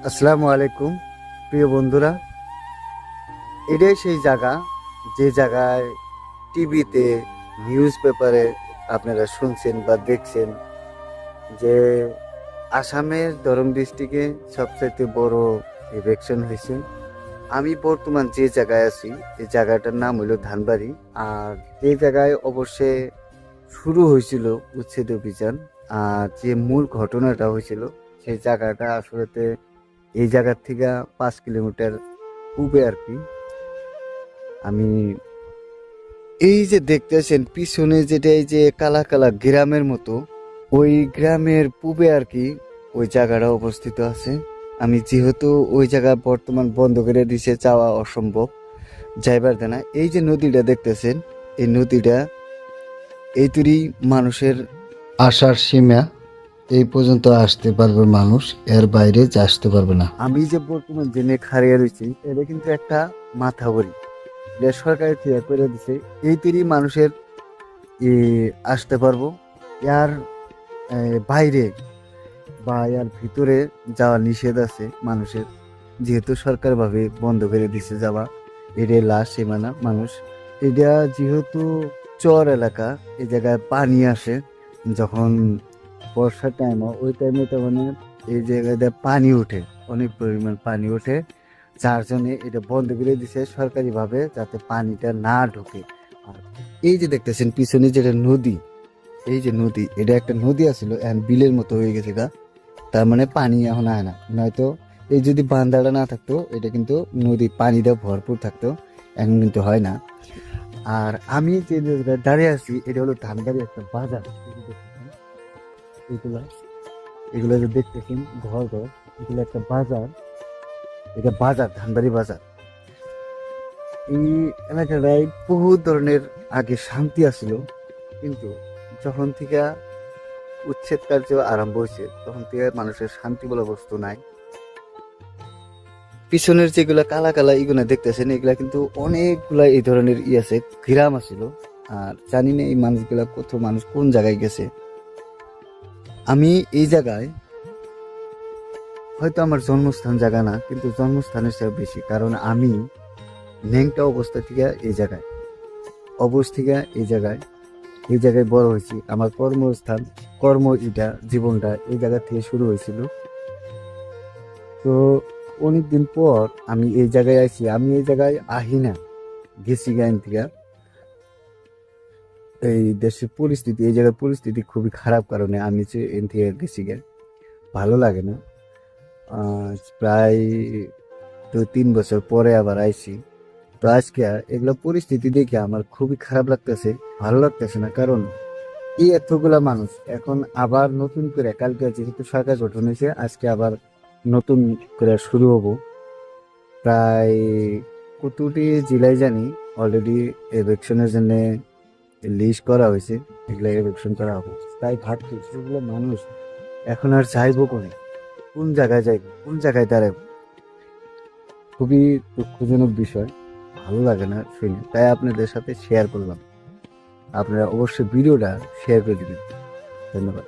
আসসালামু আলাইকুম প্রিয় বন্ধুরা। এটাই সেই জায়গা যে জায়গায় টিভিতে নিউজ পেপারে আপনারা শুনছেন বা দেখছেন যে আসামের দরং ডিস্ট্রিক্টে সবচাইতে বড় ইলেকশন হয়েছে। আমি বর্তমান যে জায়গায় আছি এই জায়গাটার নাম হলো ধানবাড়ি। আর এই জায়গায় অবশ্যই শুরু হয়েছিল উচ্ছেদ অভিযান। আর যে মূল ঘটনাটা হয়েছিল সেই জায়গাটা আসলে এই জায়গার থেকে 5 কিলোমিটার পূবে আর কি। আমি এই যে দেখতেছেন পিছনে যেটা এই যে কালা কালা গ্রামের মতো, ওই গ্রামের পূবে আর কি ওই জায়গাটা অবস্থিত আছে। আমি যেহেতু ওই জায়গা বর্তমান বন্ধ করে দিছে, যাওয়া অসম্ভব, যাইবার দেনা। এই যে নদীটা দেখতেছেন, এই নদীটা এই তৈরি মানুষের আসার সীমা, এই পর্যন্ত আসতে পারবে মানুষ, এর বাইরে আসতে পারবে না। আমি যে বর্তমান জেনে খাড়িয়ে রয়েছি এটা কিন্তু একটা মাথাবড়ি, এটা সরকারের থেকে করে দিছে। এই তৈরি মানুষের আসতে পারবো, ইয়ার বাইরে বা ইয়ার ভিতরে যাওয়া নিষেধ আছে মানুষের, যেহেতু সরকারভাবে বন্ধ করে দিছে যাওয়া। এটা লাশ সীমানা মানুষ, এটা যেহেতু চর এলাকা, এই জায়গায় পানি আসে যখন বর্ষার টাইম, ওই টাইমে তো মানে এই জায়গাতে পানি ওঠে, অনেক পরিমাণ পানি ওঠে, যার জন্য এটা বন্ধ করে দিছে সরকারিভাবে যাতে পানিটা না ঢোকে। আর এই যে দেখতেছেন পিছনে যেটা নদী, এই যে নদী, এটা একটা নদী আছিল, এখন বিলের মতো হয়ে গেছে গা। তার মানে পানি এখন আয় না, নয়তো এই যদি বান্ধাটা না থাকতো এটা কিন্তু নদী পানি দিয়ে ভরপুর থাকতো, এখন কিন্তু হয় না। আর আমি যে জায়গায় দাঁড়িয়ে আছি এটা হলো ধানবাড়ি একটা বাজার। এগুলা এগুলো যে দেখতেছেন ঘর ঘর, এগুলো একটা বাজার, এটা বাজার, ধানবাড়ি বাজার। এই এলাকাটায় বহু ধরনের আগে শান্তি আসছিল, কিন্তু যখন থেকে উচ্ছেদ কার্য আরম্ভ হয়েছে তখন থেকে মানুষের শান্তি বলে বস্তু নাই। পিছনের যেগুলা কালা কালা এগুলো দেখতেছেন, এগুলা কিন্তু অনেকগুলা এই ধরনের আছে, গ্রাম আছিল। আর জানি না এই মানুষগুলা কত মানুষ কোন জায়গায় গেছে। আমি এই জায়গায় হয়তো আমার জন্মস্থান জায়গা না, কিন্তু জন্মস্থানের চেয়ে বেশি, কারণ আমি ন্যাংটা অবস্থা থেকে এই জায়গায় এই জায়গায় বড় হয়েছি। আমার কর্মস্থান, এটা জীবনটা এই জায়গা থেকে শুরু হয়েছিল। তো অনেকদিন পর আমি এই জায়গায় আইছি। আমি এই জায়গায় আহি না, গেছি গাইন থেকে। এই দেশের পরিস্থিতি, এই জায়গার পরিস্থিতি খুবই খারাপ, কারণে আমি যে এন থেকে গেছি গে, ভালো লাগে না। প্রায় 2-3 বছর পরে আবার আইছি। তো আজকে এগুলো পরিস্থিতি দেখে আমার খুবই খারাপ লাগতেছে, ভালো লাগতেছে না। কারণ এই এতগুলা মানুষ এখন আবার নতুন করে, কালকে যেহেতু সরকার গঠন হয়েছে, আজকে আবার নতুন করে শুরু হবো। প্রায় কতটি জেলায় জানি অলরেডি ইলেকশনের জন্য লিস্ট করা হয়েছে, এগুলো ইলেকশন করা হবে। তাই ভাবছি সেগুলো মানুষ এখন আর চাইবো কোন জায়গায় যাইব, কোন জায়গায় দাঁড়াবো। খুবই দুঃখজনক বিষয়, ভালো লাগে না শুনে, তাই আপনাদের সাথে শেয়ার করলাম। আপনারা অবশ্যই ভিডিওটা শেয়ার করে দিবেন। ধন্যবাদ।